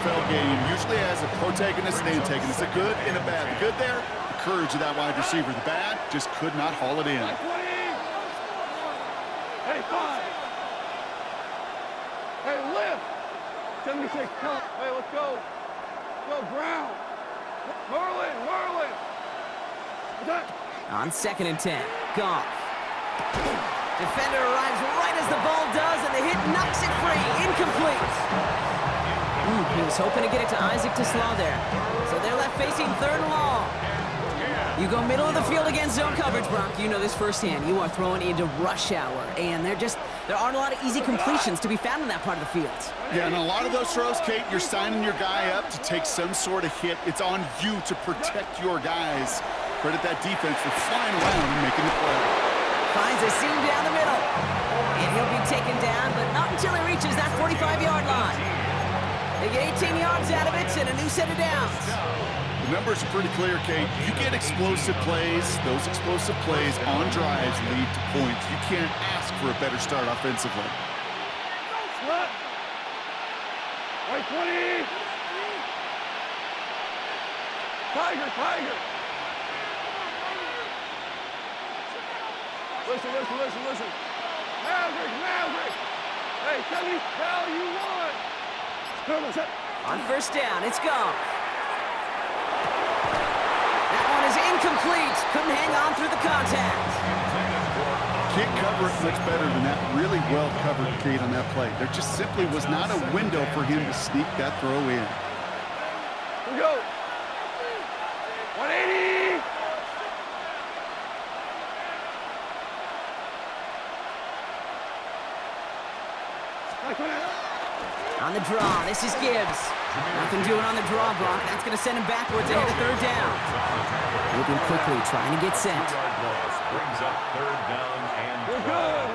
NFL game usually has a protagonist and antagonist, a good and a bad. The good there, the courage of that wide receiver. The bad, just could not haul it in. Hey, 5. Hey, lift. 76, come. Hey, let's go. Go, ground. Merlin. On 2nd and 10, Goff. Defender arrives right as the ball does, and the hit knocks it free. Incomplete. He was hoping to get it to Isaac Slaw there. So they're left facing 3rd and long. You go middle of the field against zone coverage, Brock. You know this firsthand. You are throwing into rush hour, and there aren't a lot of easy completions to be found in that part of the field. Yeah, and a lot of those throws, Kate, you're signing your guy up to take some sort of hit. It's on you to protect your guys. Credit that defense for flying around and making the play. Finds a seam down the middle, and he'll be taken down, but not until he reaches that 45-yard line. They get 18 yards out of it and a new set of downs. The numbers are pretty clear, Kate. You get explosive plays. Those explosive plays on drives lead to points. You can't ask for a better start offensively. Slip. Right 20. Tiger. Listen. Maverick. Hey, tell me how you want. On 1st down, it's Goff. That one is incomplete. Couldn't hang on through the contact. Can't cover it much better than that. Really well covered, Kate, on that play. There just simply was not a window for him to sneak that throw in. Here we go. 180. On the draw, this is Gibbs. Nothing doing on the draw, Brock. That's going to send him backwards ahead of 3rd down. Moving quickly, trying to get sent. Brings up 3rd down and We're good.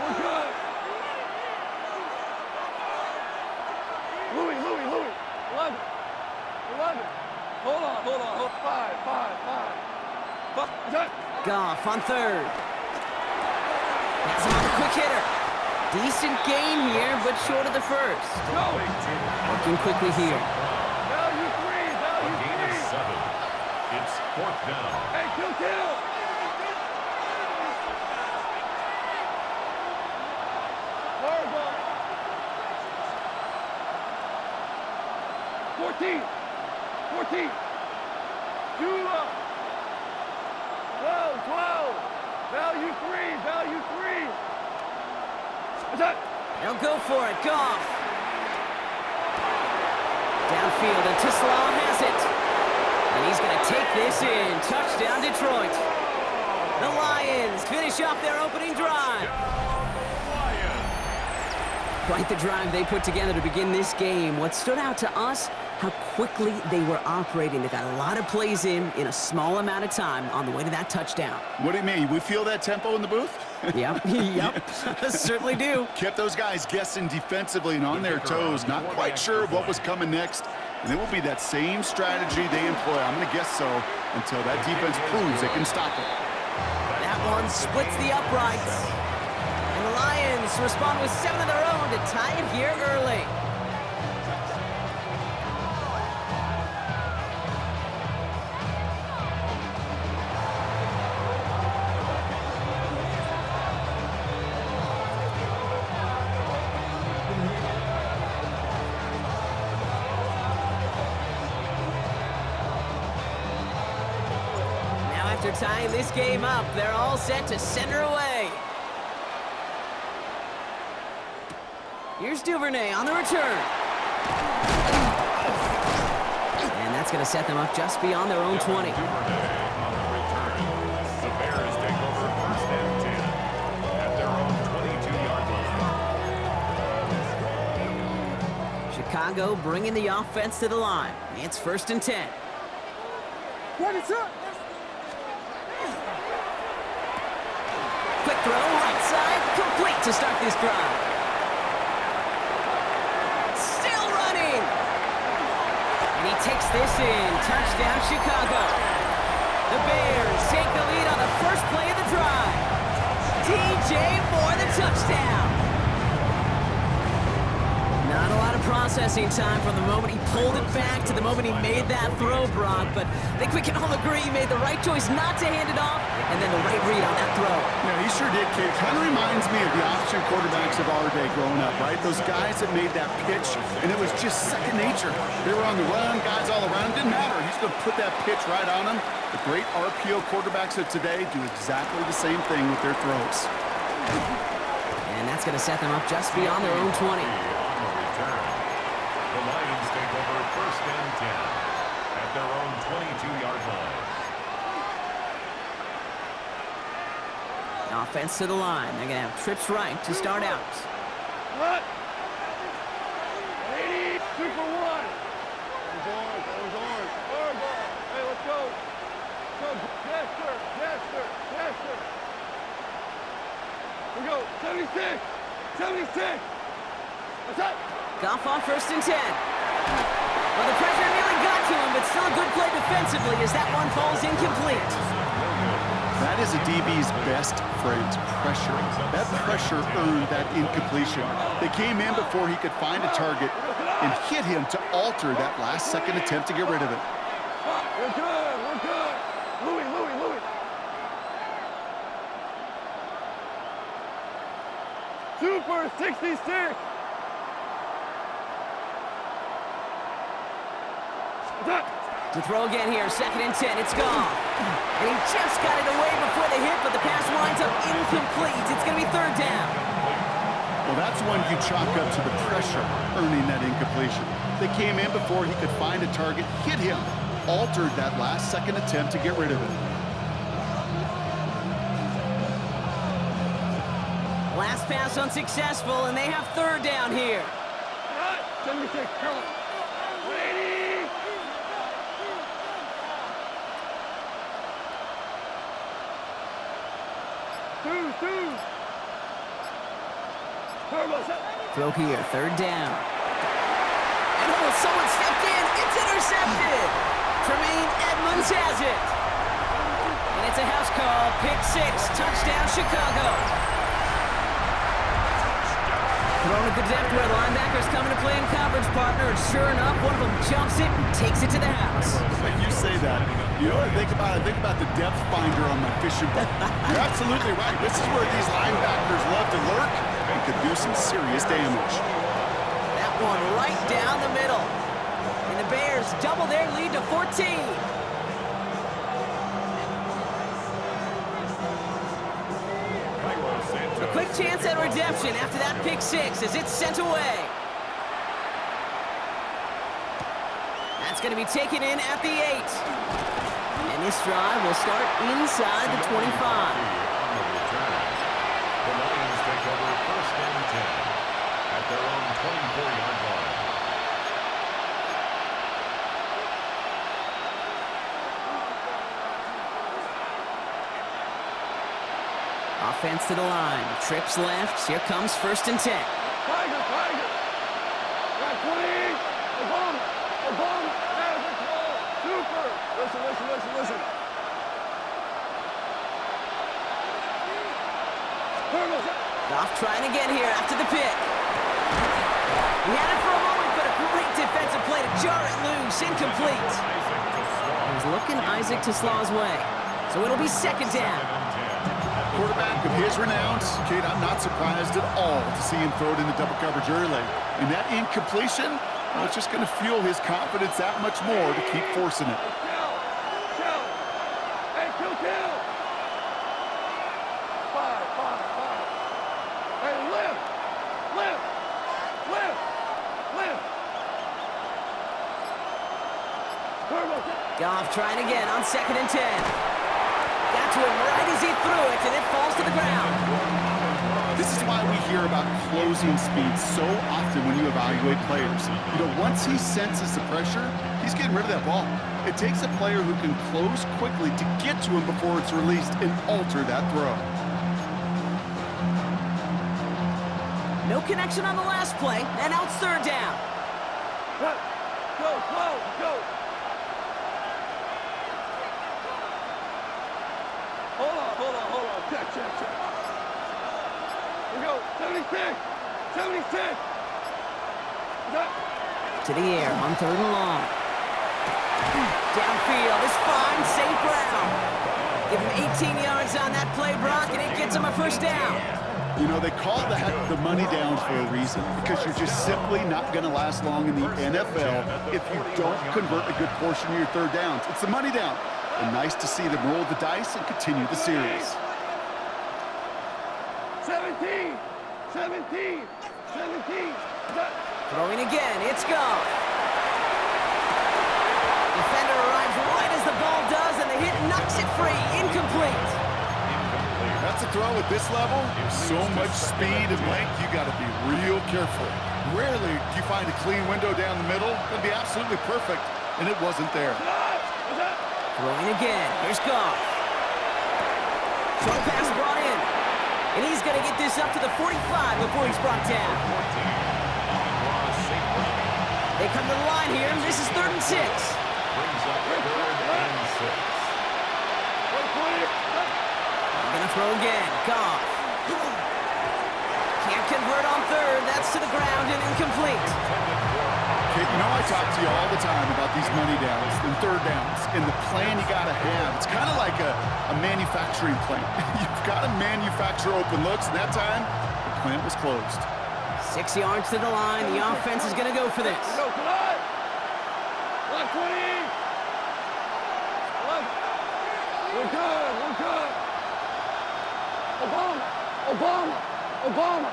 Louis. 11. Hold on. 5. Goff on 3rd. That's him on the quick hitter. Decent gain here, but short of the 1st. Working quickly here. Value 3. gain of 7. It's 4th down. Hey, kill. Largo. 14. Jula. 12. Value 3. They'll go for it. Goff. Downfield, and Slaw has it. And he's going to take this in. Touchdown, Detroit. The Lions finish off their opening drive. Quite the drive they put together to begin this game. What stood out to us, how quickly they were operating. They got a lot of plays in a small amount of time on the way to that touchdown. What do you mean? We feel that tempo in the booth? Yep. Certainly do. Kept those guys guessing defensively and on their toes, not quite sure of what was coming next. And it will be that same strategy they employ, I'm going to guess so, until that defense proves they can stop it. That one splits the uprights. And the Lions respond with 7 of their own to tie it here early. After tying this game up, they're all set to center away. Here's Duvernay on the return. And that's going to set them up just beyond their own 20. The Bears take over 1st and 10 at their own 22-yard line. Chicago bringing the offense to the line. It's 1st and 10. What is up? Quick throw, right side, complete to start this drive. Still running. And he takes this in. Touchdown, Chicago. The Bears take the lead on the first play of the drive. DJ Moore, the touchdown. Not a lot of process processing time from the moment he pulled it back to the moment he made that throw, Brock. But I think we can all agree he made the right choice not to hand it off, and then the right read on that throw. Yeah, he sure did, kid. Kind of reminds me of the option quarterbacks of our day growing up, right? Those guys that made that pitch, and it was just second nature. They were on the run, guys all around. Didn't matter. He's going to put that pitch right on them. The great RPO quarterbacks of today do exactly the same thing with their throws. And that's going to set them up just beyond their own 20. The Lions take over first and 10 at their own 22-yard line. Offense to the line. They're going to have trips right to start out. What? 80, 2 for 1. That was orange. Orange ball. Hey, let's go. Go. Yes, sir. Yes, sir. Yes, sir. We go. 76. 76. What's up? Goff on first and 10. Well, the pressure nearly got to him, but still a good play defensively as that one falls incomplete. That is a DB's best friend, pressure. That pressure earned that incompletion. They came in before he could find a target and hit him to alter that last-second attempt to get rid of it. We're good. We're good. Louis. Super 66. To throw again here, second and 10, it's gone. And he just got it away before the hit, but the pass winds up incomplete. It's going to be third down. Well, that's one you chalk up to the pressure earning that incompletion. They came in before he could find a target, hit him, altered that last-second attempt to get rid of it. Last pass unsuccessful, and they have third down here. 76, come on. 80. Two. Throw here, third down. And someone stepped in. It's intercepted. Tremaine Edmonds has it. And it's a house call. Pick 6. Touchdown, Chicago. Thrown at the depth where linebackers coming to play in coverage, partner. And sure enough, one of them jumps it and takes it to the house. When you say that, you know what I think about? I think about the depth finder on my fishing boat. You're absolutely right. This is where these linebackers love to lurk and could do some serious damage. That one right down the middle. And the Bears double their lead to 14. A quick chance at redemption after that pick 6 as it's sent away. That's going to be taken in at the 8. And this drive will start inside the 25. The Lions take over first and 10 at their own 24-yard line. Offense to the line. Trips left. Here comes first and 10. Tiger. Got 20. Obama. Super. Listen. Goff trying again here after the pick. He had it for a moment, but a great defensive play to jar it loose. Incomplete. He's looking Isaac Teslaw's way. So it'll be second down. Quarterback of his renown, Kate, I'm not surprised at all to see him throw it into double coverage early. And that incompletion, well, it's just going to fuel his confidence that much more to keep forcing it. Kill. Hey, kill. 5. Hey, lift. Goff trying again on second and 10. Got to him right as he threw it, and it falls to the ground. This is why we hear about closing speed so often when you evaluate players. You know, once he senses the pressure, he's getting rid of that ball. It takes a player who can close quickly to get to him before it's released and alter that throw. No connection on the last play, and now it's third down. Go. Hold on. Check. We go. 76. To the air on 3rd and long. Downfield is fine. St. Brown. Give him 18 yards on that play, Brock, and it gets him a first down. You know, they call the money downs for a reason, because you're just simply not going to last long in the NFL if you don't convert a good portion of your 3rd downs. It's the money down. And nice to see them roll the dice and continue the series. 17! 17! 17! Throwing again, it's Goff. Defender arrives right as the ball does, and the hit knocks it free. Incomplete. That's a throw at this level. So much speed and length, you got to be real careful. Rarely do you find a clean window down the middle. It'd be absolutely perfect, and it wasn't there. Throwing again, here's Goff. Short pass brought in. And he's going to get this up to the 45 before he's brought down. They come to the line here, and this is 3rd and 6. Brings up 3rd and 6. Going to throw again. Goff. Can't convert on 3rd. That's to the ground and incomplete. Okay, you know I talk to you all the time about these money downs and 3rd downs and the plan you got to have. It's kind of like a manufacturing plant. You've got to manufacture open looks, and that time the plant was closed. 6 yards to the line. The offense is going to go for this. Go, come on! 120! We're good, we're good. Obama, Obama, Obama.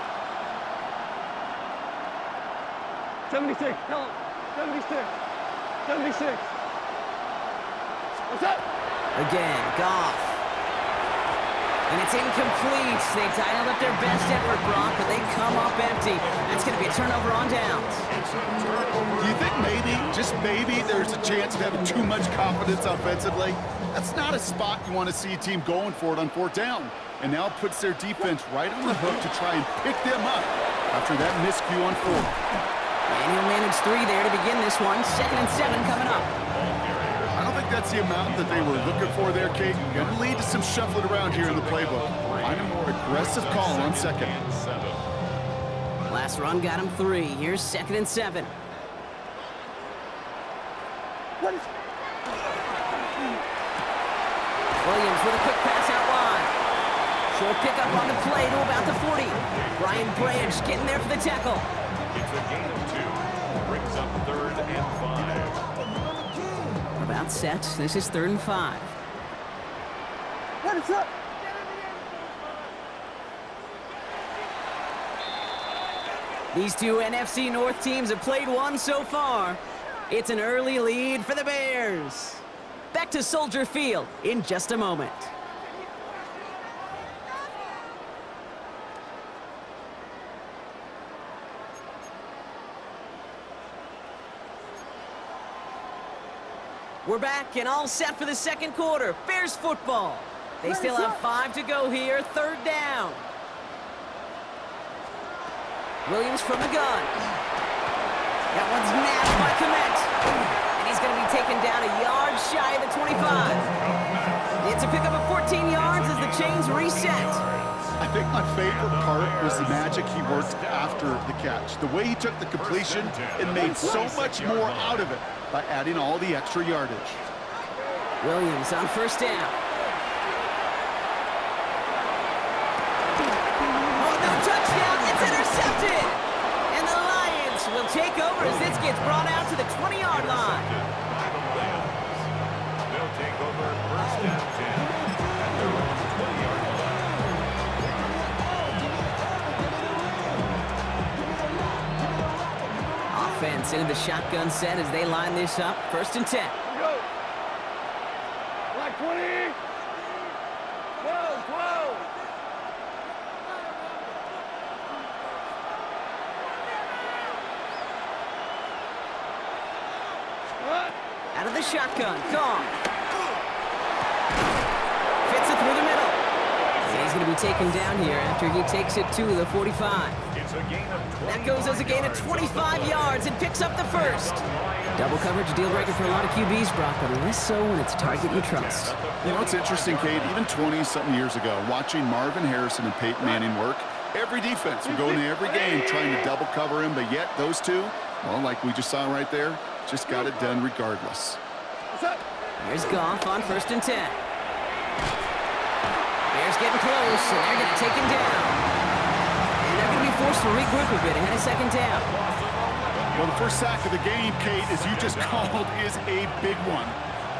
76, tell him. 76, 76. What's up? Again, Goff. And it's incomplete. They dialed up their best effort, Brock, but they come up empty. That's going to be a turnover on downs. Do you think maybe, just maybe, there's a chance of having too much confidence offensively? That's not a spot you want to see a team going for it on 4th down. And now puts their defense right on the hook to try and pick them up after that miscue on 4th. And he'll manage 3 there to begin this one. 2nd and 7 coming up. I don't think that's the amount that they were looking for there, Kate. Going to lead to some shuffling around here in the playbook. Find a more aggressive call on 2nd. Last run got him 3. Here's 2nd and 7. Williams with a quick pass out wide. Short pickup on the play to about the 40. Brian Branch getting there for the tackle. It's a gain of 2. Brings up 3rd and 5. About set. This is 3rd and 5. What is up? These two NFC North teams have played one so far. It's an early lead for the Bears. Back to Soldier Field in just a moment. We're back and all set for the 2nd quarter. Bears football. They still have 5 to go here. 3rd down. Williams from the gun. That one's nabbed by Komet. And he's going to be taken down a yard shy of the 25. It's a pickup of 14 yards as the chains reset. I think my favorite part was the magic he worked after the catch. The way he took the completion and made so much more out of it by adding all the extra yardage. Williams on 1st down. Oh, no touchdown. It's intercepted. And the Lions will take over as this gets brought out to the 20-yard line. They'll take over 1st and 10 at their own 20-yard line. Offense into the shotgun set as they line this up. 1st and 10. Go. Like 20. 12, 12. What? Out of the shotgun. Gone. Fits it through the middle. And he's going to be taken down here after he takes it to the 45. It's a gain of 20. That goes as a gain of 25 yards and picks up the 1st. Double coverage deal breaker for a lot of QBs, Brock, but less so when it's a target you trust. You know what's interesting, Kate? Even 20-something years ago, watching Marvin Harrison and Peyton Manning work, every defense would go into every game trying to double cover him, but yet those two, Well, like we just saw right there, just got it done regardless. Here's Goff on 1st and 10. Bears getting close, and they're going to take him down. And they're going to be forced to regroup a bit ahead of 2nd down. Well, the first sack of the game, Kate, as you just called, is a big one.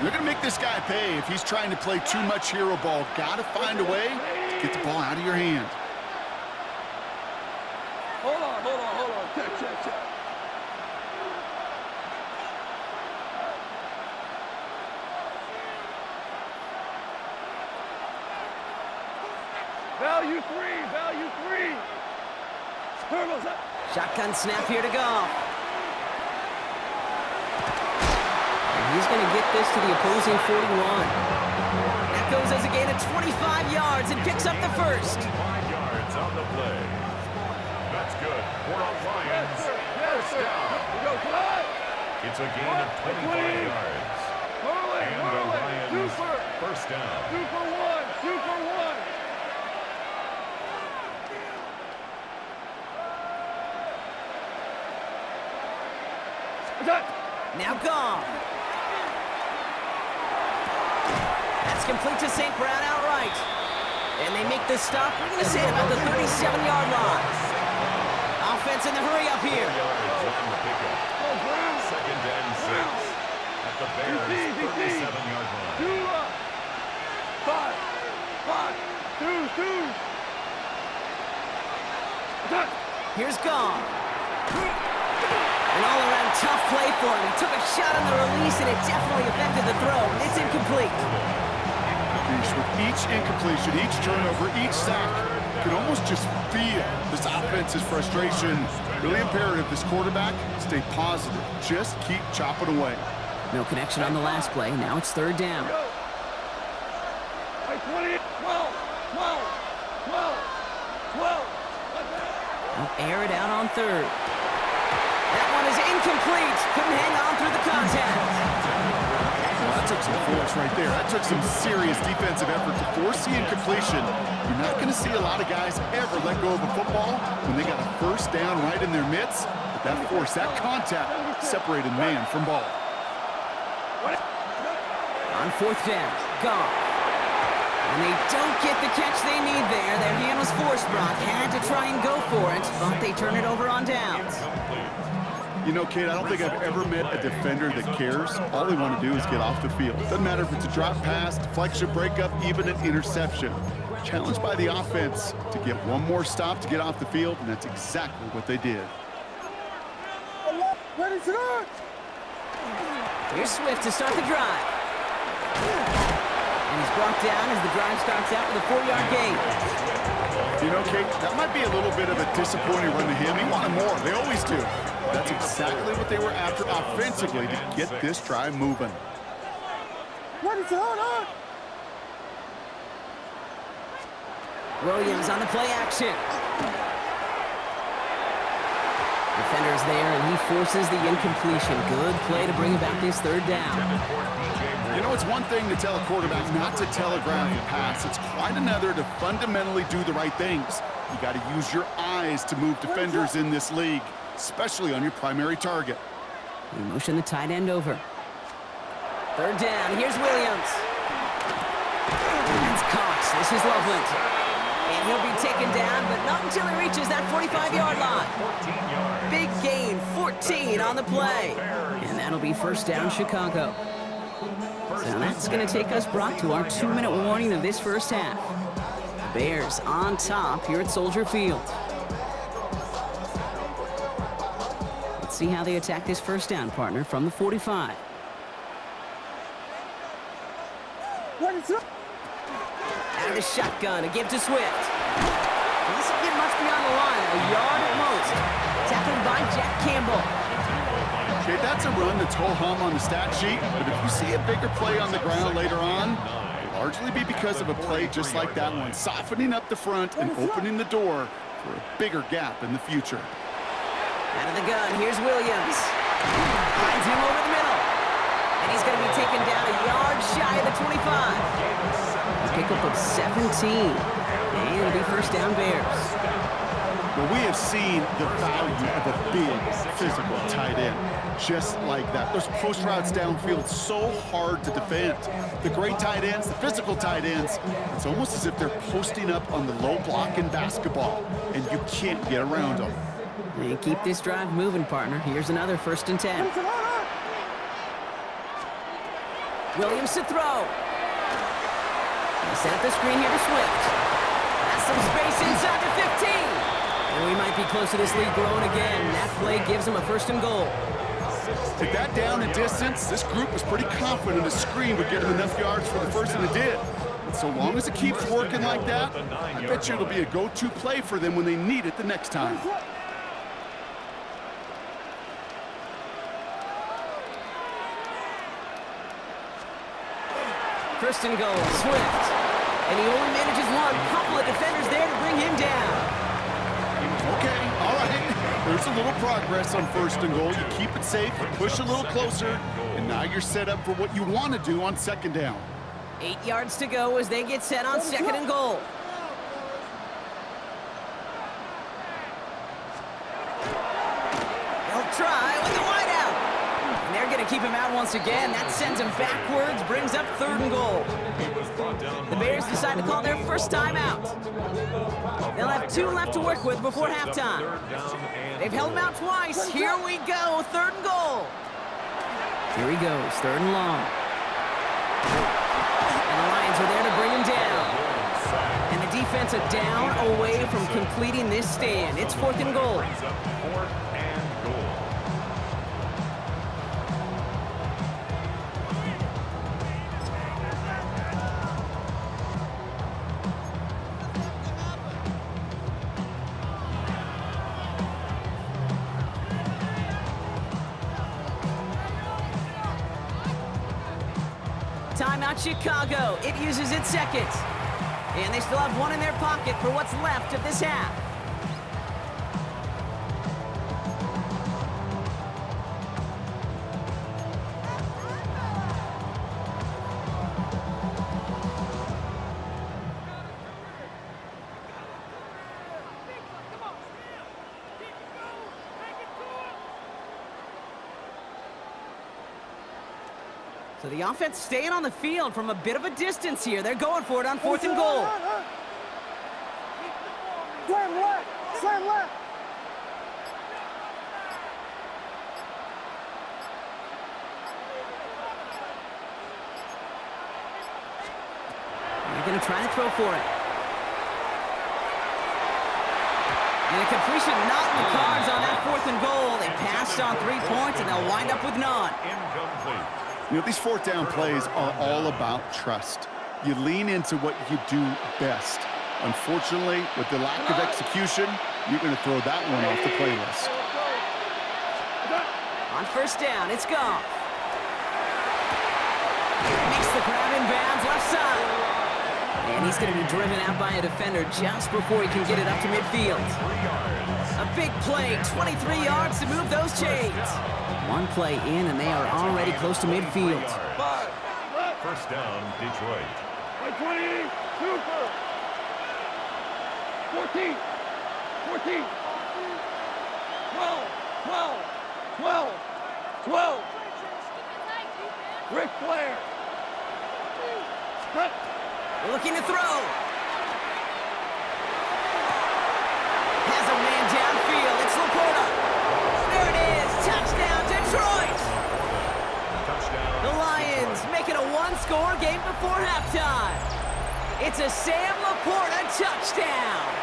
They're going to make this guy pay if he's trying to play too much hero ball. Got to find a way to get the ball out of your hand. Hold on. Check. Value three. Turtles up. Shotgun snap here to Goff. And he's going to get this to the opposing 41. That goes as a gain of 25 yards and picks up the first. 5 yards on the play. That's good for the Lions. First down. It's a gain of 25 yards. And the Lions first down. Super one. Now Goff. That's complete to St. Brown outright. And they make the stop, we're going to say about the 37-yard line. Offense in the hurry up here. 2nd and 6 at the Bears' 37-yard line. 2 up. 5. Here's Goff. An all-around tough play for him. He took a shot on the release, and it definitely affected the throw. It's incomplete. With each incompletion, each turnover, each sack, you can almost just feel this offense's frustration. Really imperative, this quarterback, stay positive. Just keep chopping away. No connection on the last play. Now it's 3rd down. 20, 12. They'll air it out on 3rd. That one is incomplete. Couldn't hang on through the contact. Well, that took some force right there. That took some serious defensive effort to force the incompletion. You're not going to see a lot of guys ever let go of a football when they got a first down right in their midst. But that force, that contact, separated man from ball. On 4th down, Goff. And they don't get the catch they need there. Their hand was forced, Brock. Had to try and go for it, but they turn it over on downs. You know, Kate, I don't think I've ever met a defender that cares. All they want to do is get off the field. Doesn't matter if it's a drop pass, deflection, breakup, even an interception. Challenged by the offense to get one more stop to get off the field, and that's exactly what they did. Here's Swift to start the drive. And he's brought down as the drive starts out with a 4-yard gain. You know, Kate, that might be a little bit of a disappointing run to him. He wanted more. They always do. That's exactly what they were after offensively to get this drive moving. Williams on the play action. Defender's there, and he forces the incompletion. Good play to bring about this 3rd down. You know, it's one thing to tell a quarterback not to telegraph a pass. It's quite another to fundamentally do the right things. You got to use your eyes to move defenders in this league, especially on your primary target. We motion the tight end over. 3rd down. Here's Williams. That's Cox. This is Loveland. And he'll be taken down, but not until he reaches that 45-yard line. Big gain, 14 on the play. And that'll be 1st down, Chicago. So that's going to take us, Brock, to our 2-minute warning of this first half. The Bears on top here at Soldier Field. Let's see how they attack this 1st down, partner, from the 45. Out of the shotgun, a give to Swift. He doesn't get much beyond the line, a yard at most. Tackled by Jack Campbell. Okay, that's a run that's ho-hum on the stat sheet, but if you see a bigger play on the ground later on, it'll largely be because of a play just like that one, softening up the front and opening the door for a bigger gap in the future. Out of the gun, here's Williams. Finds him over the middle. And he's going to be taken down a yard shy of the 25. A pickup of 17. And it'll be 1st down Bears. Well, we have seen the value of a big, physical tight end. Just like that. Those post routes downfield, so hard to defend. The great tight ends, the physical tight ends, it's almost as if they're posting up on the low block in basketball, and you can't get around them. And keep this drive moving, partner. Here's another 1st and 10. Williams to throw. They set up the screen here to Swift. Has some space inside the 15. And we might be close to this lead growing again. That play gives them a 1st and goal. With that down and distance, this group was pretty confident the screen would get them enough yards for the first, and it did. And so long as it keeps working like that, I bet you it'll be a go-to play for them when they need it the next time. First and goal, Swift. And he only manages one. Couple of defenders there to bring him down. Okay, all right. There's a little progress on 1st and goal. You keep it safe, you push a little closer, and now you're set up for what you want to do on 2nd down. 8 yards to go as they get set on 2nd and goal. They'll try with the wideout. And they're going to keep him out once again. That sends him backwards, brings up 3rd and goal. The Bears decide to call their first timeout. They'll have 2 left to work with before halftime. They've held him out twice. Here we go, 3rd and goal. Here he goes, 3rd and long. And the Lions are there to bring him down. And the defense a down away from completing this stand. It's 4th and goal. Timeout Chicago. It uses its 2nd. And they still have 1 in their pocket for what's left of this half. So the offense staying on the field from a bit of a distance here. They're going for it on 4th and goal. Slam left! Slam left! They're going to try to throw for it. And a completion not in the cards on that 4th and goal. They passed on 3 points, and they'll wind up with none. Incomplete. You know, these 4th down plays are all about trust. You lean into what you do best. Unfortunately, with the lack of execution, you're going to throw that one off the playlist. On 1st down, it's Goff. Makes the grab in bounds left side. And he's going to be driven out by a defender just before he can get it up to midfield. A big play, 23 yards to move those chains. 1 play in, and they are already close to midfield. 1st down, Detroit. 20, super. 14, 14, 12, 12, 12, 12. Ric Flair. Cut. Looking to throw. Has a man downfield. It's Laporta. There it is. Touchdown, Detroit. Touchdown. The Lions make it a 1-score game before halftime. It's a Sam Laporta touchdown.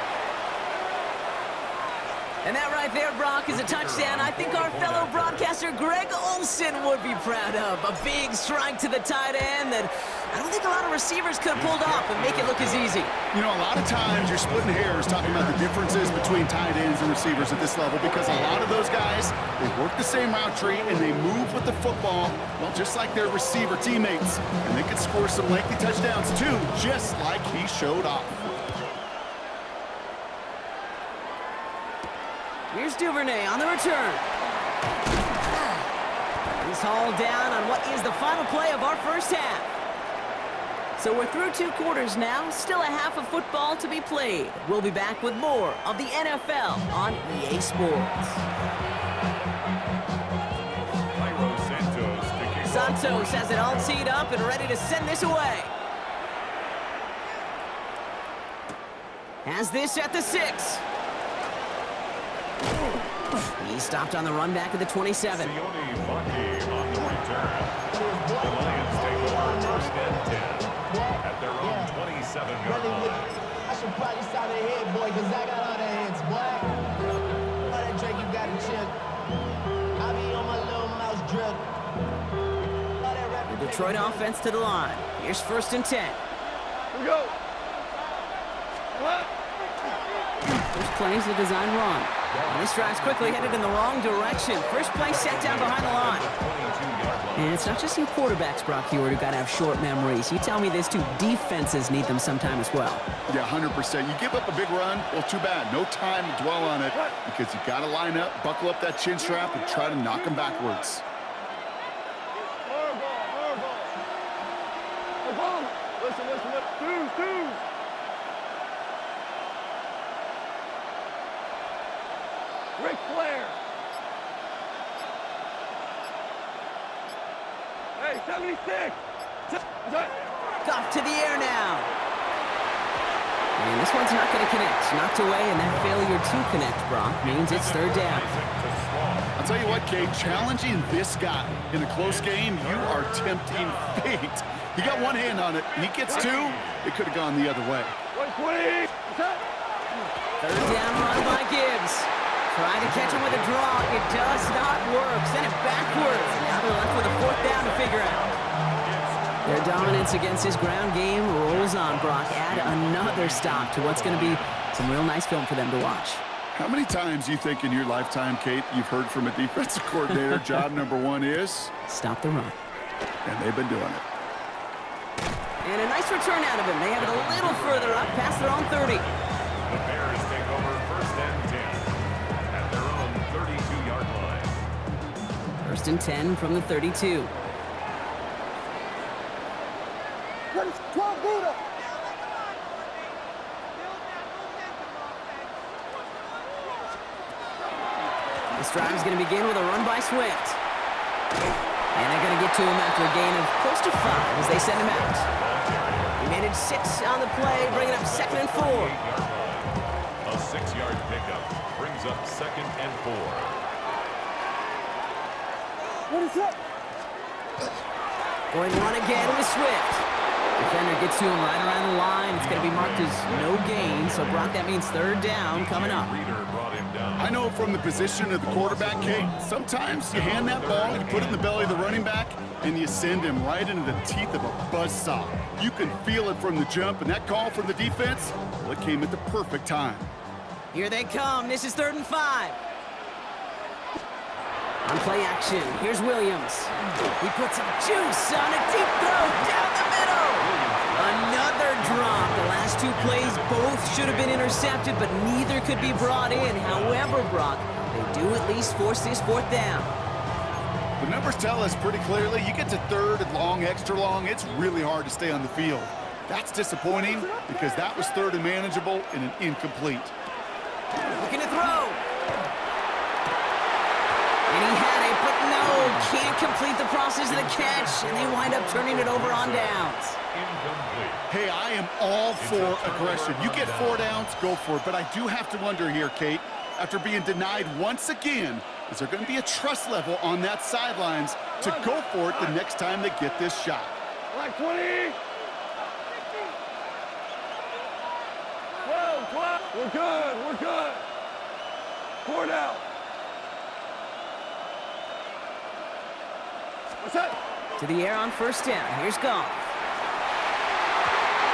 And that right there, Brock, is a touchdown I think our fellow broadcaster Greg Olsen would be proud of. A big strike to the tight end that I don't think a lot of receivers could have pulled off and make it look as easy. You know, a lot of times you're splitting hairs talking about the differences between tight ends and receivers at this level because a lot of those guys, they work the same route tree and they move with the football, well, just like their receiver teammates. And they could score some lengthy touchdowns too, just like he showed off. Here's Duvernay on the return. He's hauled down on what is the final play of our first half. So we're through 2 quarters now, still a half of football to be played. We'll be back with more of the NFL on EA Sports. Santos has it all teed up and ready to send this away. Has this at the 6. He stopped on the run back at the 27. Sione Vaki on the return. The Lions take over first and 10 at their own 27-yard line. I should probably stop the head, boy, because I got all the heads, boy. All that drink you got to chill. I be on my little mouse drip. The Detroit offense to the line. Here's first and 10. Here we go. What? First play is a design run. And this drive's quickly headed in the wrong direction. First play set down behind the line. And it's not just you quarterbacks, Brock Hewitt, who got to have short memories. You tell me this too, defenses need them sometime as well. Yeah, 100%. You give up a big run, well, too bad. No time to dwell on it because you got to line up, buckle up that chin strap, and try to knock them backwards. Listen. Twos. Ric Flair. Hey, 76. Off to the air now. And this one's not going to connect. Knocked away, and that failure to connect, Brock, means it's third down. I'll tell you what, Kate, challenging this guy in a close game, you are tempting fate. He got one hand on it. He gets 2. It could have gone the other way. 120. Third down run by Gibbs. Trying to catch him with a draw. It does not work. Send it backwards. Now they're left with a 4th down to figure out. Their dominance against his ground game rolls on, Brock. Add another stop to what's going to be some real nice film for them to watch. How many times you think in your lifetime, Kate, you've heard from a defensive coordinator, job number 1 is? Stop the run. And they've been doing it. And a nice return out of him. They have it a little further up past their own 30. The Bears take over first and 10 at their own 32-yard line. First and 10 from the 32. This drive is going to begin with a run by Swift. And they're going to get to him after a gain of close to 5 as they send him out. He managed 6 on the play, bringing up 2nd and 4. A 6-yard pickup brings up 2nd and 4. What is up? Going to run again with Swift. Defender gets to him right around the line. It's going to be marked as no gain. So, Brock, that means third down coming up. I know from the position of the quarterback, Kate, sometimes you hand that ball, you put it in the belly of the running back, and you send him right into the teeth of a buzzsaw. You can feel it from the jump, and that call from the defense, well, it came at the perfect time. Here they come. This is 3rd and 5. On play action, here's Williams. He puts some juice on a deep throw down the middle. Another drop. The last 2 plays both should have been intercepted, but neither could be brought in. However, Brock, they do at least force this 4th down. The numbers tell us pretty clearly, you get to 3rd and long, extra long, it's really hard to stay on the field. That's disappointing because that was 3rd and manageable and an incomplete. Looking to throw. And he had it, but no, can't complete the process of the catch, and they wind up turning it over on downs. Hey, I am all for aggression. You get 4 downs, go for it. But I do have to wonder here, Kate, after being denied once again, is there going to be a trust level on that sidelines to go for it the next time they get this shot? Like 20. 12. We're good. 4 down. What's that? To the air on first down. Here's Goff.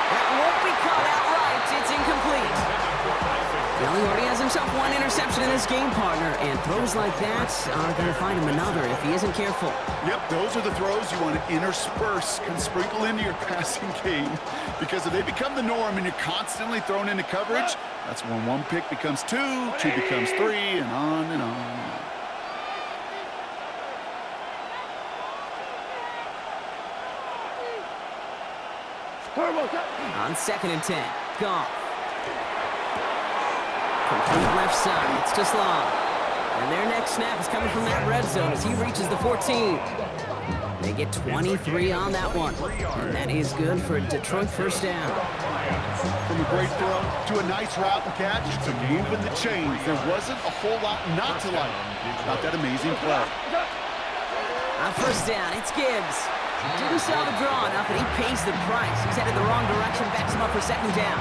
That won't be caught outright. It's incomplete. Well, he already has himself 1 interception in this game, partner, and throws like that are going to find him another if he isn't careful. Yep, those are the throws you want to intersperse and sprinkle into your passing game, because if they become the norm and you're constantly thrown into coverage, that's when 1 pick becomes 2, 2 becomes 3, and on and on and on. On 2nd and 10, Goff. Complete left side, it's just long. And their next snap is coming from that red zone as he reaches the 14. They get 23 on that one. And that is good for a Detroit first down. From a great throw to a nice route and catch to moving the chains. There wasn't a whole lot not to like about that amazing play. On first down, it's Gibbs. Didn't sell the draw enough, and he pays the price. He's headed the wrong direction, backs him up for 2nd down.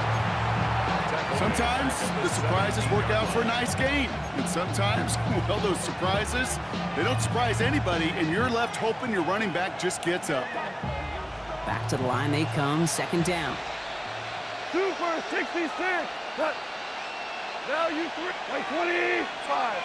Sometimes the surprises work out for a nice gain. And sometimes, well, those surprises, they don't surprise anybody, and you're left hoping your running back just gets up. Back to the line they come, 2nd down. Super 66. Cut. Value 3. Like 20. 5.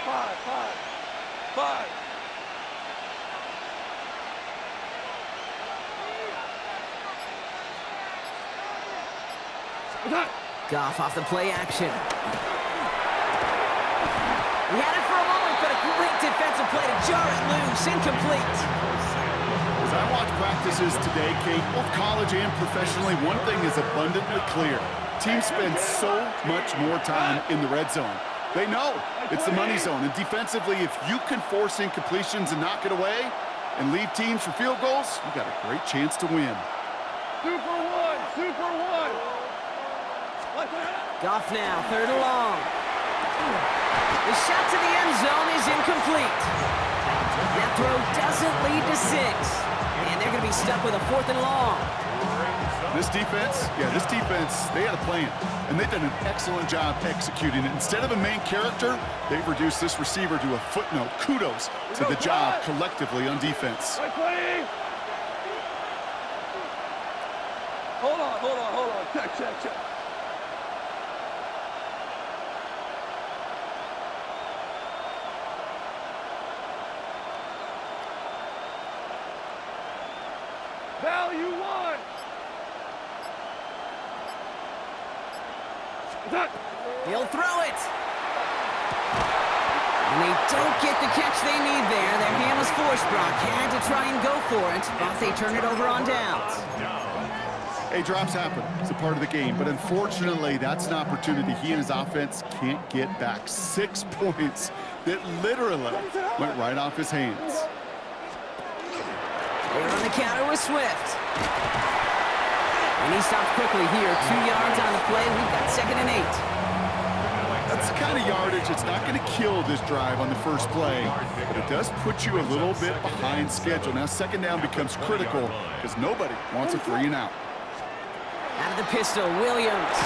Goff off the play action. He had it for a moment, but a great defensive play to jar it loose. Incomplete. As I watch practices today, Kate, both college and professionally, one thing is abundantly clear. Teams spend so much more time in the red zone. They know it's the money zone. And defensively, if you can force incompletions and knock it away and leave teams for field goals, you got a great chance to win. Super 1. Goff now, 3rd and long. The shot to the end zone is incomplete. That throw doesn't lead to 6. And they're going to be stuck with a 4th and long. This defense, they had a plan. And they've done an excellent job executing it. Instead of a main character, they've reduced this receiver to a footnote. Kudos to the job collectively on defense. Hold on. Check. Value 1. He'll throw it. And they don't get the catch they need there. Their hand was forced, Brock. Had to try and go for it, but they turn it over on downs. Hey, drops happen. It's a part of the game. But unfortunately, that's an opportunity he and his offense can't get back. 6 points that literally went right off his hands. They're on the counter with Swift. And he stopped quickly here. 2 yards on the play. We've got 2nd and 8. That's the kind of yardage it's not going to kill this drive on the first play, but it does put you a little bit behind schedule. Now 2nd down becomes critical because nobody wants a 3 and out. Out of the pistol, Williams.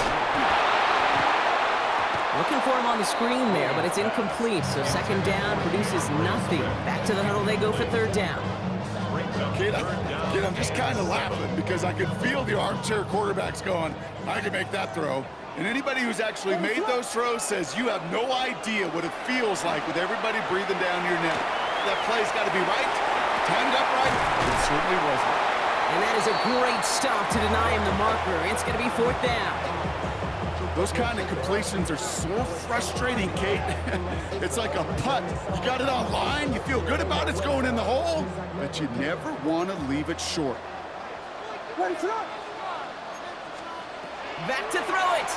Looking for him on the screen there, but it's incomplete. So 2nd down produces nothing. Back to the huddle they go for 3rd down. Kid, I'm just kind of laughing because I can feel the armchair quarterbacks going, I can make that throw. And anybody who's actually made those throws says you have no idea what it feels like with everybody breathing down your neck. That play's got to be right, timed up right. It certainly wasn't. And that is a great stop to deny him the marker. It's going to be 4th down. Those kind of completions are so frustrating, Kate. It's like a putt. You got it on line, you feel good about it's going in the hole, but you never want to leave it short. Back to throw it.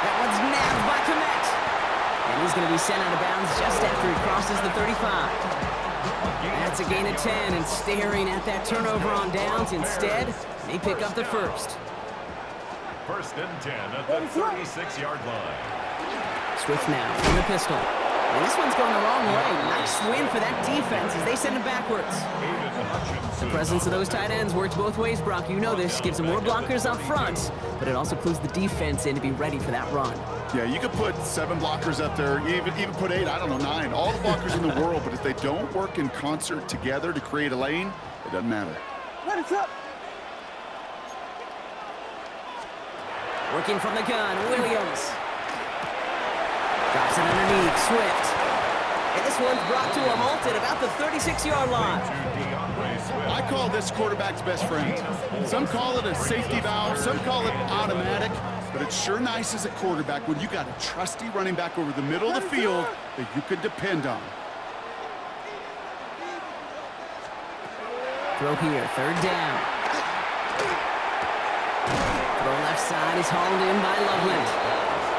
That one's nabbed by Komet. And he's going to be sent out of bounds just after he crosses the 35. That's a gain of 10, and staring at that turnover on downs. Instead, they pick up the 1st. 1st and 10 at the 36-yard line. Swift now from the pistol. And this one's going the wrong way. Nice win for that defense as they send it backwards. The presence of those tight ends works both ways, Brock. You know this. Gives them more blockers up front, but it also clues the defense in to be ready for that run. Yeah, you could put 7 blockers up there, even put 8, I don't know, 9. All the blockers in the world, but if they don't work in concert together to create a lane, it doesn't matter. Working from the gun, Williams. Drops it underneath, Swift. And this one's brought to a halt at about the 36-yard line. I call this quarterback's best friend. Some call it a safety valve, some call it automatic, but it's sure nice as a quarterback when you got a trusty running back over the middle of the field that you could depend on. Throw here, 3rd down. Inside is hauled in by Loveland.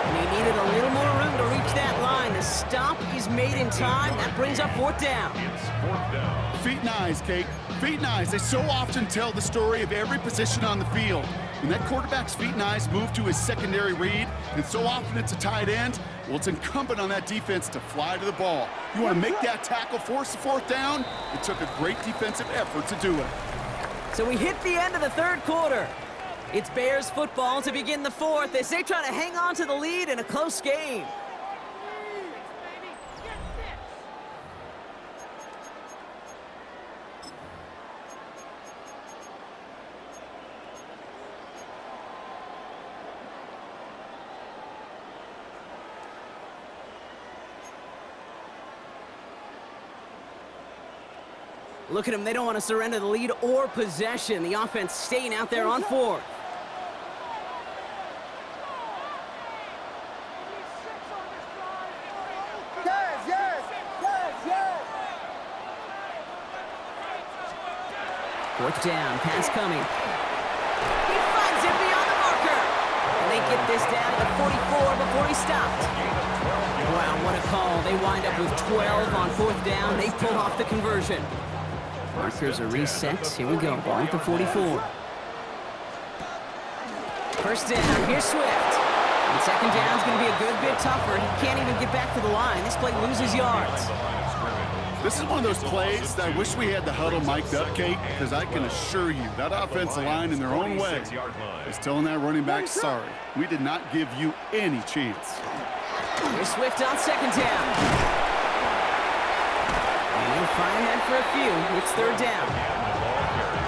And he needed a little more room to reach that line. The stop is made in time. That brings up 4th down. It's 4th down. Feet and eyes, Kate. Feet and eyes. They so often tell the story of every position on the field. When that quarterback's feet and eyes move to his secondary read, and so often it's a tight end, well, it's incumbent on that defense to fly to the ball. You want to make that tackle, force the 4th down? It took a great defensive effort to do it. So we hit the end of the 3rd quarter. It's Bears football to begin the 4th as they try to hang on to the lead in a close game. Look at them. They don't want to surrender the lead or possession. The offense staying out there on 4th. Fourth down, pass coming. He finds it beyond the marker. And they get this down to 44 before he stopped. Wow, what a call. They wind up with 12 on 4th down. They pull off the conversion. Markers are reset. Here we go. Ball at the 44. First down. Here's Swift. And 2nd down is going to be a good bit tougher. He can't even get back to the line. This play loses yards. This is one of those plays that I wish we had the huddle mic'd up, Kate, because I can assure you that offensive line in their own way is telling that running back, sorry, we did not give you any chance. Here's Swift on 2nd down. And he'll find that for a few. It's 3rd down.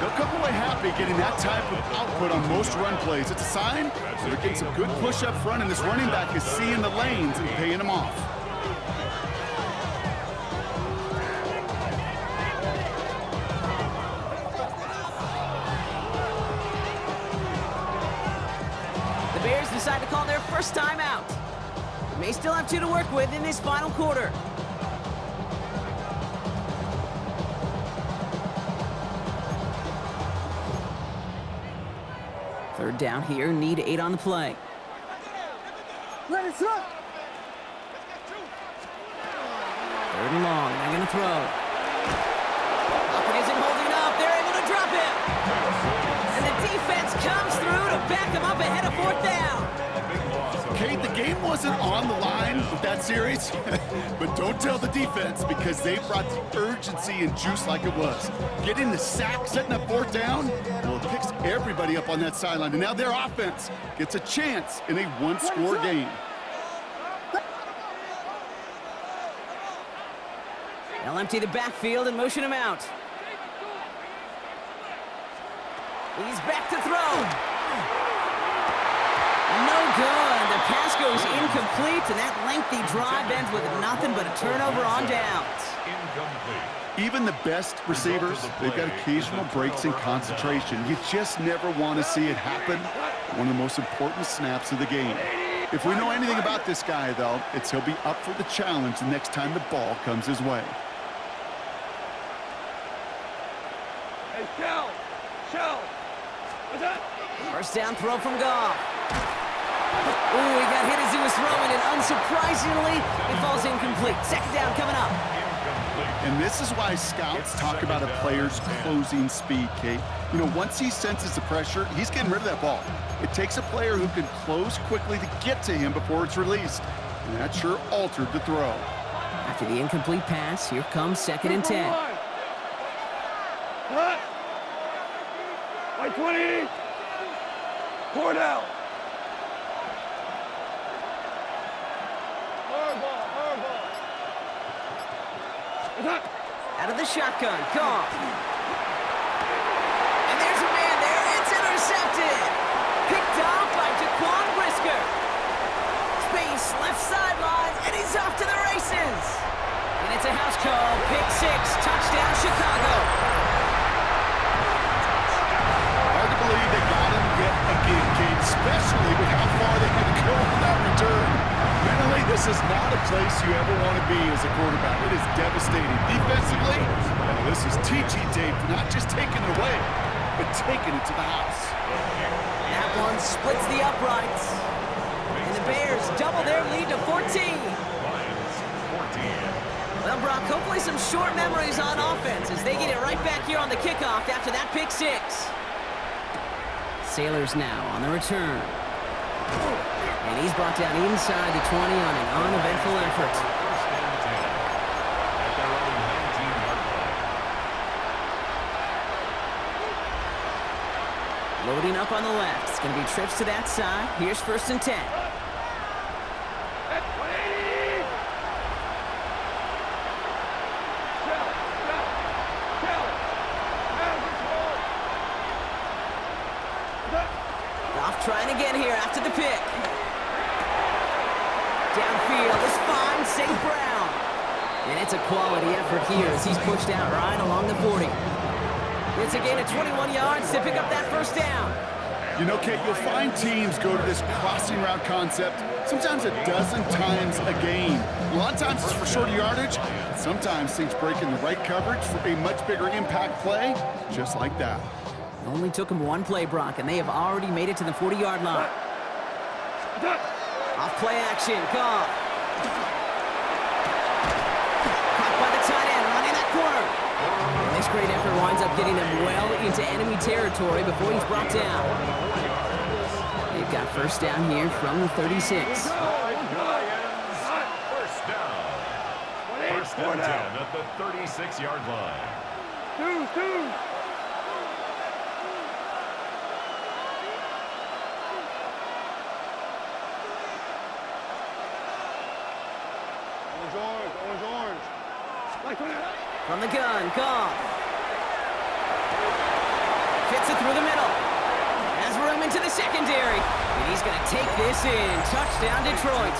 They'll come away happy getting that type of output on most run plays. It's a sign that they're getting some good push up front, and this running back is seeing the lanes and paying them off. Bears decide to call their first time out. May still have 2 to work with in this final quarter. Third down here, need 8 on the play. Ready, set. 3rd and long, they're gonna throw. Pocket isn't holding up, they're able to drop him. And the defense comes through to back him up ahead of 4th down. Kate, the game wasn't on the line with that series, but don't tell the defense because they brought the urgency and juice like it was. Getting the sack, setting up 4th down, well, it picks everybody up on that sideline, and now their offense gets a chance in a 1-score game. They'll empty the backfield and motion him out. He's back to throw. No good. The pass goes incomplete, and that lengthy drive ends with nothing but a turnover on downs. Even the best receivers, they've got occasional breaks in concentration. You just never want to see it happen. One of the most important snaps of the game. If we know anything about this guy, though, it's he'll be up for the challenge the next time the ball comes his way. Hey, Shell. What's that? First down throw from Goff. Ooh, he got hit as he was throwing, and unsurprisingly, it falls incomplete. 2nd down coming up. And this is why scouts talk about a player's closing speed, Kate. You know, once he senses the pressure, he's getting rid of that ball. It takes a player who can close quickly to get to him before it's released. And that sure altered the throw. After the incomplete pass, here comes 2nd and 10. Cut. White 20. Four down. Out of the shotgun, Goff. And there's a man there. It's intercepted. Picked off by Jaquan Brisker. Space, left sideline, and he's off to the races. And it's a house call. Pick 6, touchdown Chicago. Hard to believe they got him yet again, Kate, especially with how far they had to go on that return. Mentally, this is not a place you ever want to be as a quarterback. It is devastating. Defensively, this is teaching tape, not just taking it away. but taking it to the house. That one splits the uprights. And the Bears double their lead to 14. Lions 14. Well, Brock, hopefully some short memories on offense as they get it right back here on the kickoff after that pick six. Sailors now on the return. And he's brought down inside the 20 on an uneventful effort. First and 10 at their own 19-yard line. Loading up on the left. It's going to be trips to that side. Here's first and 10. Goff trying again here after the pick. Downfield is fine, St. Brown. And it's a quality effort here as he's pushed out right along the 40. It's a gain of 21 yards to pick up that first down. You know, Kate, you'll find teams go to this crossing route concept sometimes a dozen times a game. A lot of times it's for shorter yardage. Sometimes things break in the right coverage for a much bigger impact play, just like that. It only took them one play, Brock, and they have already made it to the 40-yard line. Off play action, Goff. Caught by the tight end, running that corner. And this great effort winds up getting them well into enemy territory before he's brought down. They've got first down here from the 36. First down. First and 10 at the 36-yard line. Two. Orange. From the gun, Goff. Fits it through the middle. Has room into the secondary. And he's going to take this in. Touchdown, Detroit.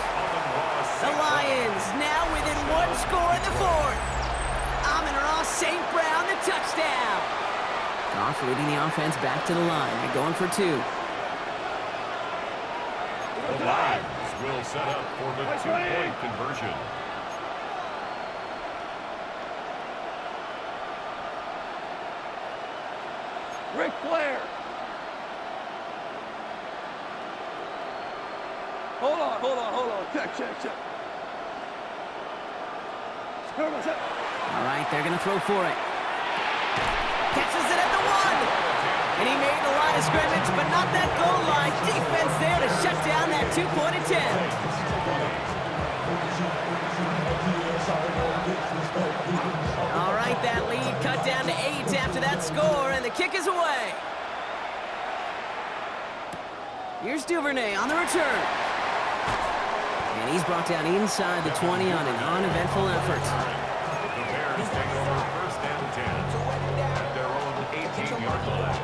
The Lions now within one score in the fourth. Amon-Ra St. Brown, the touchdown. Goff leading the offense back to the line. They're going for two. The Lions will set up for the two-point conversion. Ric Flair. Hold on. Check. All right, they're going to throw for it. Catches it at the one. And he made the line of scrimmage, but not that goal line. Defense there to shut down that two-point attempt. All right, that lead cut down to 8 after that score, and the kick is away. Here's Duvernay on the return. And he's brought down inside the 20 on an uneventful effort. The Bears take over first and 10 at their own 18-yard line.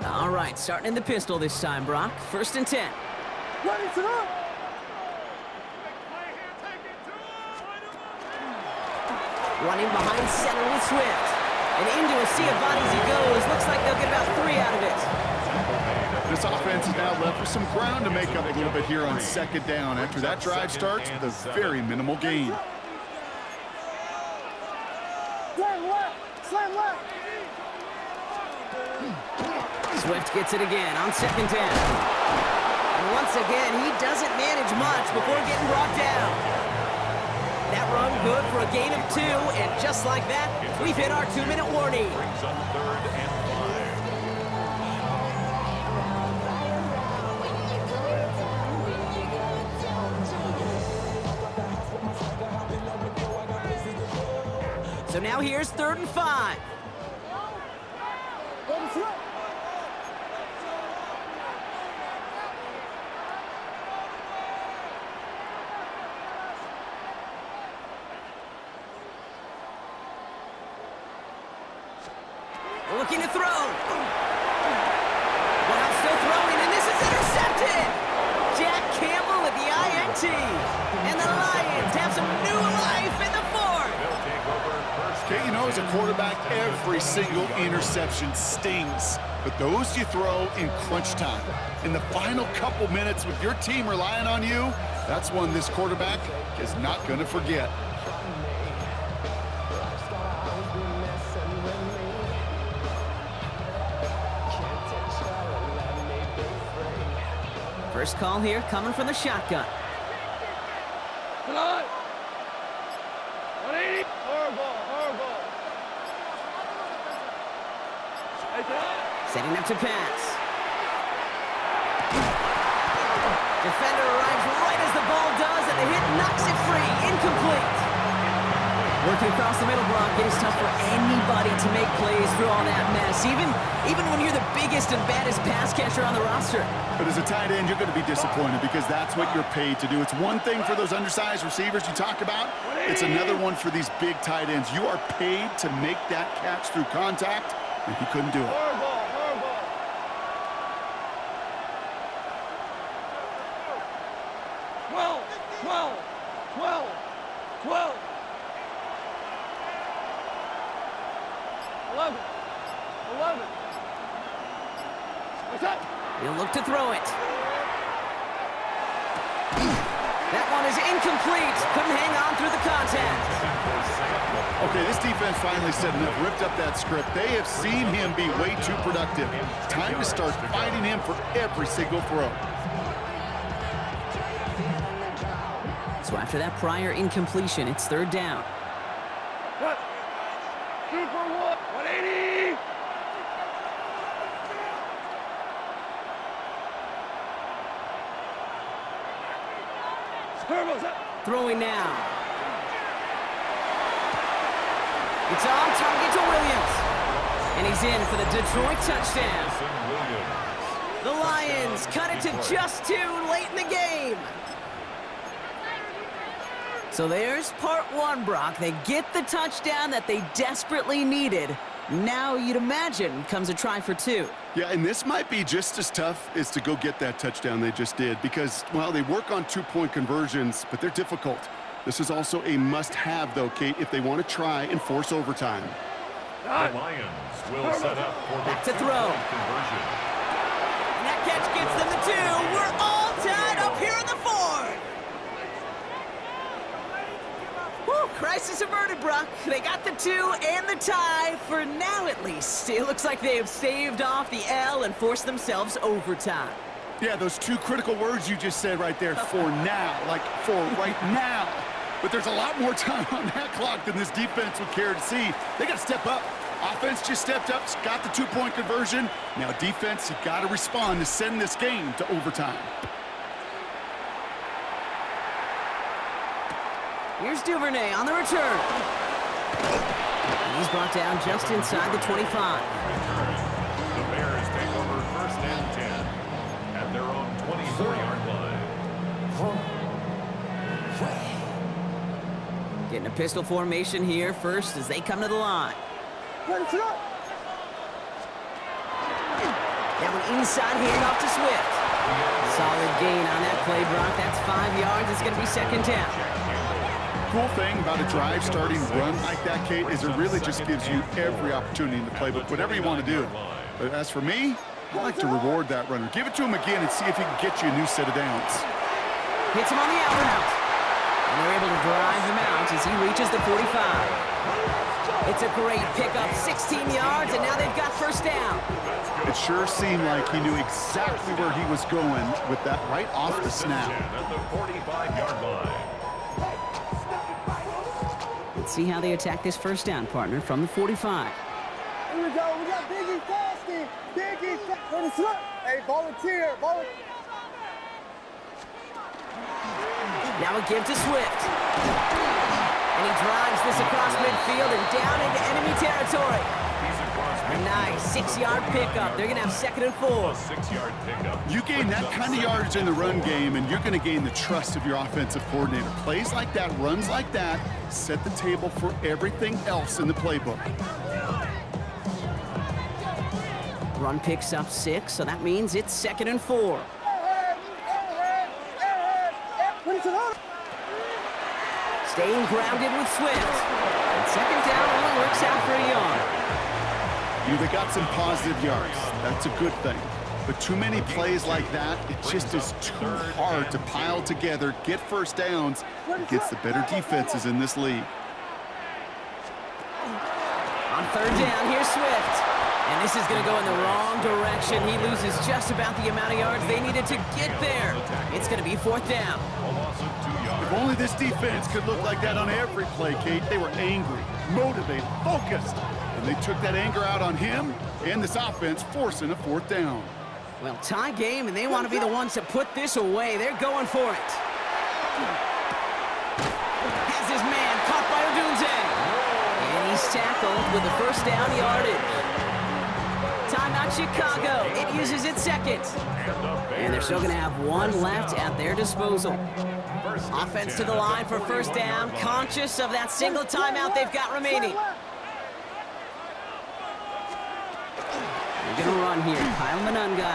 All right, starting in the pistol this time, Brock. First and 10. Running behind center with Swift. And into a sea of bodies he goes. Looks like they'll get about 3 out of it. This offense is now left with some ground to make up a little bit here on second down after that drive starts with a very minimal gain. Swift gets it again on second down. And once again, he doesn't manage much before getting brought down. That run good for a gain of 2, and just like that, we've hit our 2-minute warning. Brings up third and 5. So now here's 3rd and 5. Looking to throw. Wow, still throwing, and this is intercepted. Jack Campbell with the INT. And the Lions have some new life in the fourth. They'll take over first. Okay, you know, as a quarterback, every single interception stings. But those you throw in crunch time. In the final couple minutes with your team relying on you, that's one this quarterback is not going to forget. First call here coming from the shotgun. Tonight. 180. Hard ball. Hey, tonight. Setting up to pass. Defender arrives right as the ball does, and the hit knocks it free. Incomplete. Working across the middle block, it is tough for anybody to make plays through all that mess, even when you're the biggest and baddest pass catcher on the roster. But as a tight end, you're going to be disappointed because that's what you're paid to do. It's one thing for those undersized receivers you talk about. It's another one for these big tight ends. You are paid to make that catch through contact, and he couldn't do it. Hard ball. 11. What's up? He'll look to throw it. That one is incomplete. Couldn't hang on through the contact. Okay, this defense finally set enough, ripped up that script. They have seen him be way too productive. Time to start fighting him for every single throw. So after that prior incompletion, it's third down. What? 2 for 180. Turbo's up. Throwing now. It's on target to Williams. And he's in for the Detroit touchdown. The Lions cut it to just 2 late in the game. So there's part 1, Brock. They get the touchdown that they desperately needed. Now you'd imagine comes a try for 2. Yeah, and this might be just as tough as to go get that touchdown they just did because, well, they work on 2-point conversions, but they're difficult. This is also a must-have, though, Kate, if they want to try and force overtime. The Lions will set up for Back the to throw. conversion. And that catch gets them the 2. We're all tied up here in the 4th. Whew, crisis averted, Brock. They got the 2 and the tie, for now at least. It looks like they have staved off the L and forced themselves overtime. Yeah, those 2 critical words you just said right there, for now, like for right now. But there's a lot more time on that clock than this defense would care to see. They got to step up. Offense just stepped up, got the 2-point conversion. Now defense, you got to respond to send this game to overtime. Here's Duvernay on the return. And he's brought down just inside the 25. The Bears take over first and 10 at their own 24-yard line. Getting a pistol formation here first as they come to the line. That one inside handoff to Swift. Solid gain on that play, Brock. That's 5 yards. It's going to be second down. Cool thing about a drive starting run like that, Kate, is it really just gives you every opportunity in the playbook, whatever you want to do. But as for me, I like to reward that runner. Give it to him again and see if he can get you a new set of downs. Hits him on the out route. And they're able to drive him out as he reaches the 45. It's a great pickup, 16 yards, and now they've got first down. It sure seemed like he knew exactly where he was going with that right off the snap. At the 45-yard line. Let's see how they attack this first down, partner, from the 45. Here we go. We got Biggie Fasty. Biggie Fasty. Hey, volunteer. Now a give to Swift. And he drives this across midfield and down into enemy territory. A nice 6-yard pickup. They're going to have second and 4. A 6-yard pickup. You gain that kind of yardage in the run game, and you're going to gain the trust of your offensive coordinator. Plays like that, runs like that, set the table for everything else in the playbook. Run picks up 6, so that means it's second and 4. Staying grounded with Swift. And second down only works out for a yard. They got some positive yards. That's a good thing. But too many plays like that, it just is too hard to pile together, get first downs against the better defenses in this league. On third down, here's Swift. And this is going to go in the wrong direction. He loses just about the amount of yards they needed to get there. It's going to be 4th down. A loss of 2 yards. If only this defense could look like that on every play, Kate. They were angry, motivated, focused. And they took that anger out on him and this offense, forcing a 4th down. Well, tie game, and they want to be the ones to put this away. They're going for it. Has his man caught by Odunze. And he's tackled with the 1st down yardage. Timeout Chicago. It uses its 2nd. And they're still going to have 1 left at their disposal. Offense to the line for 1st down, conscious of that single timeout they've got remaining. They're going to run here. Kyle Manunga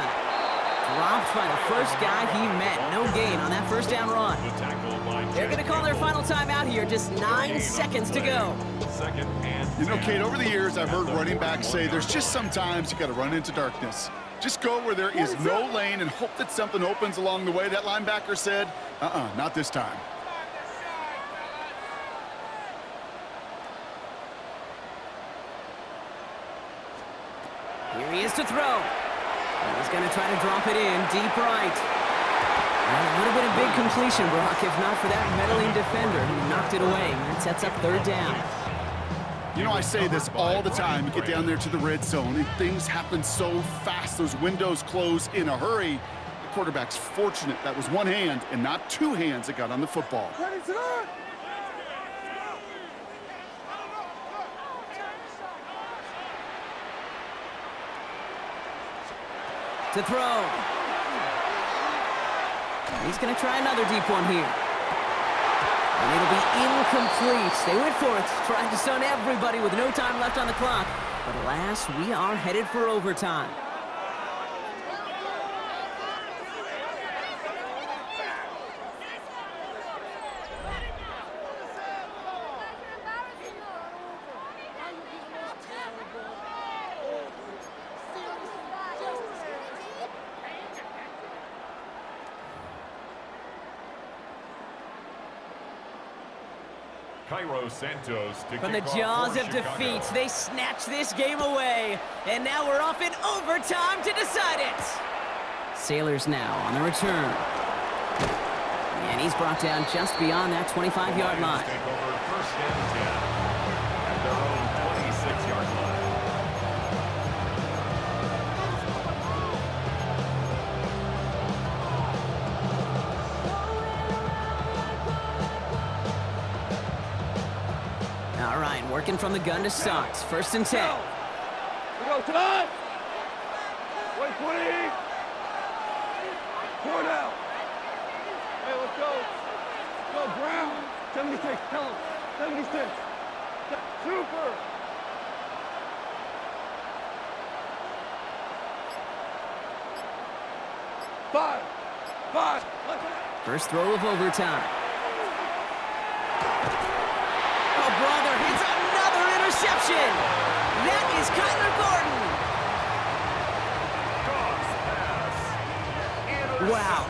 dropped by the first guy he met. No gain on that 1st down run. They're going to call their final timeout here. Just 9 seconds to go. You know, Kate, over the years, I've heard running backs say there's just sometimes you got to run into darkness. Just go where there is no lane and hope that something opens along the way. That linebacker said, not this time. Here he is to throw. He's going to try to drop it in deep right. Well, it would have been a big completion, Brock, if not for that meddling defender who knocked it away. That sets up 3rd down. You know, I say this all the time. You get down there to the red zone, and things happen so fast. Those windows close in a hurry. The quarterback's fortunate that was 1 hand and not 2 hands that got on the football. Ready to run. To throw. He's going to try another deep one here. And it'll be incomplete. They went for it, trying to stun everybody with no time left on the clock. But alas, we are headed for overtime. Cairo Santos to From the kick off jaws for of Chicago. defeat, they snatch this game away. And now we're off in overtime to decide it. Sailors now on the return. And he's brought down just beyond that 25-yard line. Take over 1st and 10 at their own 26-yard line. All right, working from the gun to start. 1st and 10. We go tonight. Wait, 20. 4 down. Hey, let's go. Go, Brown. 76. Tell him. 76. Super. Five. Let's go. First throw of overtime. Oh, brother, it's another interception. That is Kyler Gordon. Wow.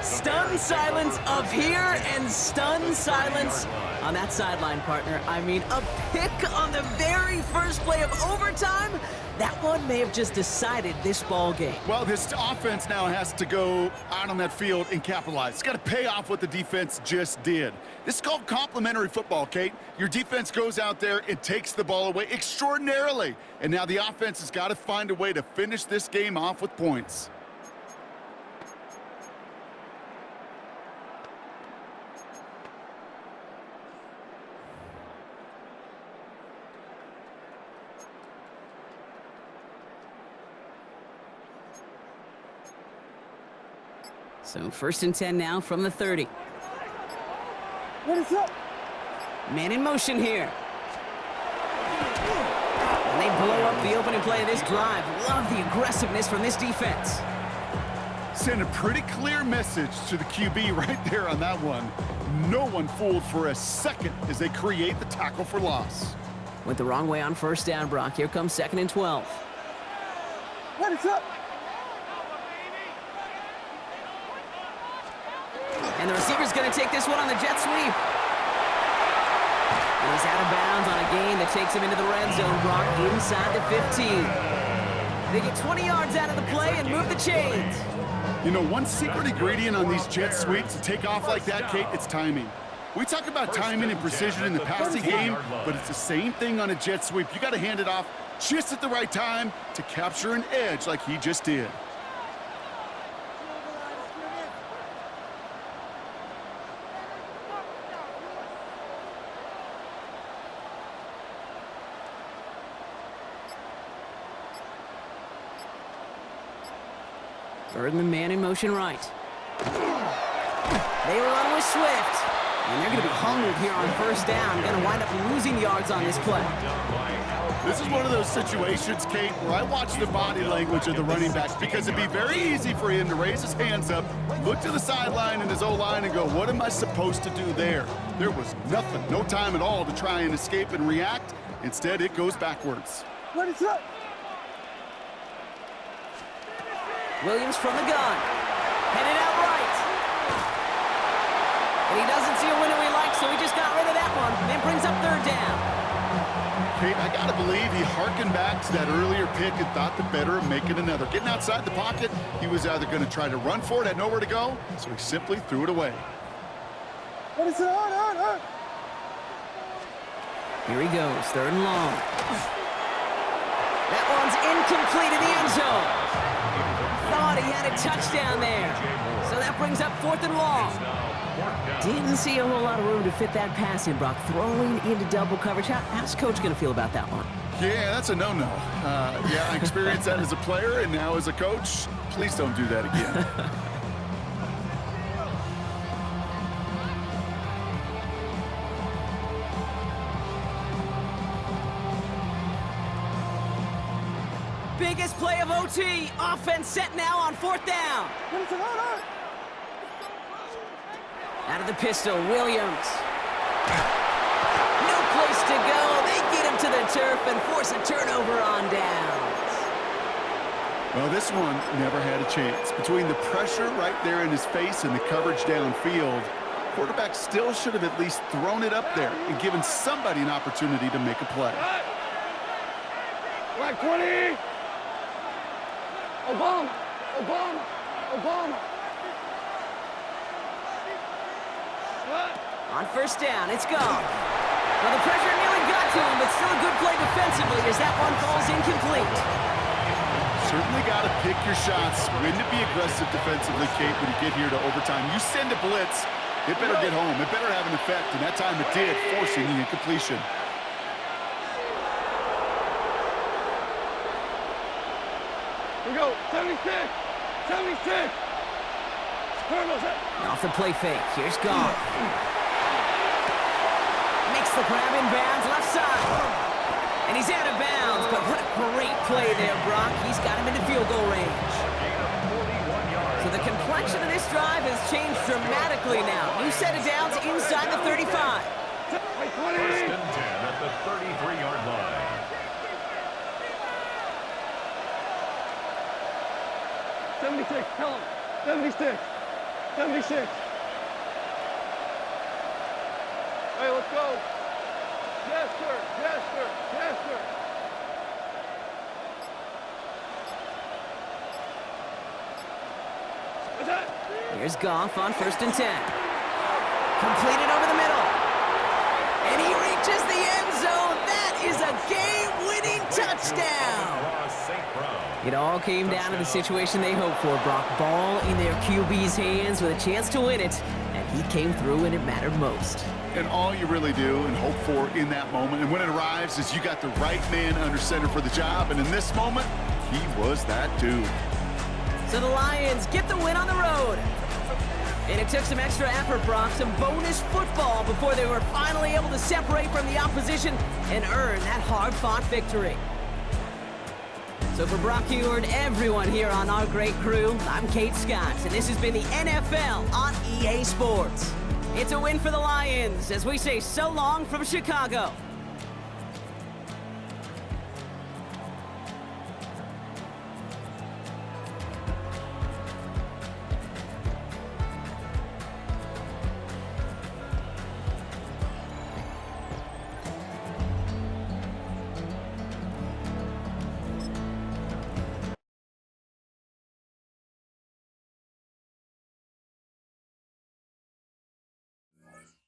Stun silence up here and stun silence on that sideline, partner. I mean, a pick on the very first play of overtime. That one may have just decided this ball game. Well, this offense now has to go out on that field and capitalize. It's got to pay off what the defense just did. This is called complementary football, Kate. Your defense goes out there and takes the ball away extraordinarily. And now the offense has got to find a way to finish this game off with points. So 1st and 10 now from the 30. What is up? Man in motion here. And they blow up the opening play of this drive. Love the aggressiveness from this defense. Send a pretty clear message to the QB right there on that one. No one fooled for a second as they create the tackle for loss. Went the wrong way on 1st down, Brock. Here comes 2nd and 12. What is up? And the receiver's going to take this one on the jet sweep. And he's He's out of bounds on a gain that takes him into the red zone, Brock, inside the 15. They get 20 yards out of the play and move the chains. You know, one secret ingredient on these jet sweeps to take off like that, Kate, it's timing. We talk about timing and precision in the passing game, but it's the same thing on a jet sweep. You got to hand it off just at the right time to capture an edge like he just did. Third and the man in motion right. They run with Swift. And they're going to be humbled here on first down. Going to wind up losing yards on this play. This is one of those situations, Kate, where I watch the body language of the running backs because it'd be very easy for him to raise his hands up, look to the sideline and his O-line and go, what am I supposed to do there? There was nothing, no time at all to try and escape and react. Instead, it goes backwards. Let it up. Williams from the gun. Headed out right. And he doesn't see a window he likes, so he just got rid of that one. Then brings up third down. Kate, I got to believe he harkened back to that earlier pick and thought the better of making another. Getting outside the pocket, he was either going to try to run for it, had nowhere to go, so he simply threw it away. Let it on. Here he goes, third and long. That one's incomplete in the end zone. Thought he had a touchdown there. So that brings up fourth and long. Didn't see a whole lot of room to fit that pass in, Brock. Throwing into double coverage. How's Coach going to feel about that one? Yeah, that's a no-no. Yeah, I experienced that as a player and now as a coach. Please don't do that again. Biggest play of OT. Offense set now on fourth down. Let it on. Out of the pistol, Williams. No place to go. They get him to the turf and force a turnover on downs. Well, this one never had a chance. Between the pressure right there in his face and the coverage downfield, quarterback still should have at least thrown it up there and given somebody an opportunity to make a play. Black 20. Obama. On first down, it's gone. Well, the pressure nearly got to him, but still a good play defensively as that one falls incomplete. Certainly got to pick your shots. When to be aggressive defensively, Kate, when you get here to overtime. You send a blitz, it better get home. It better have an effect, and that time it did, forcing the incompletion. Here we go. 76. Turtles. Off the play fake, here's Goff. Makes the grab in bounds, left side. And he's out of bounds, but what a great play there, Brock. He's got him into field goal range. So the complexion of this drive has changed dramatically now. New set of downs inside the 35. First and 10 at the 33-yard line. 76. Tell him. 76. Hey, let's go. Yes, sir. What's that? Here's Goff on first and 10. Completed over the middle. And he reaches the end zone. That is a game-winning touchdown. It all came down to the situation they hoped for, Brock. Ball in their QB's hands with a chance to win it, and he came through when it mattered most. And all you really do and hope for in that moment, and when it arrives, is you got the right man under center for the job, and in this moment, he was that dude. So the Lions get the win on the road. And it took some extra effort, Brock, some bonus football before they were finally able to separate from the opposition and earn that hard-fought victory. So for Brock Huard, everyone here on our great crew, I'm Kate Scott, and this has been the NFL on EA Sports. It's a win for the Lions as we say so long from Chicago.